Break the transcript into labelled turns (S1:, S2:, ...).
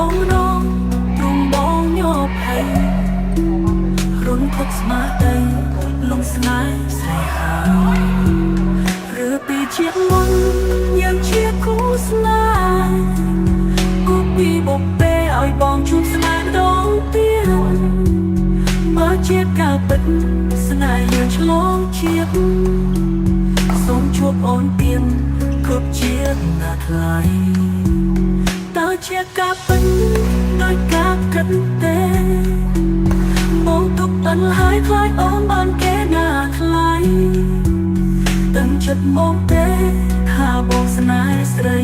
S1: បងរងទ្រង់បងញប់ហើយរុនផុតស្មារតីលងស្នេហ៍ស្រីហាឬពីជាតិមុនយើងជាគូស្នេហ៍គូពីបុព្វេឲ្យបងជួបស្នេហ៍ដងទៀតបើជាការពិតស្នេហ៍យើងឆ្លងជាតិសូមជួបអូនទៀតគ្រប់ជាតិណាថ្លៃតើជាការពិតដោយការគិតទេបងទុកអន់ហើយខ្លាចអូនបានគេណាថ្លៃដឹងចិត្តមកទេថាបងស្នេហ៍ស្រី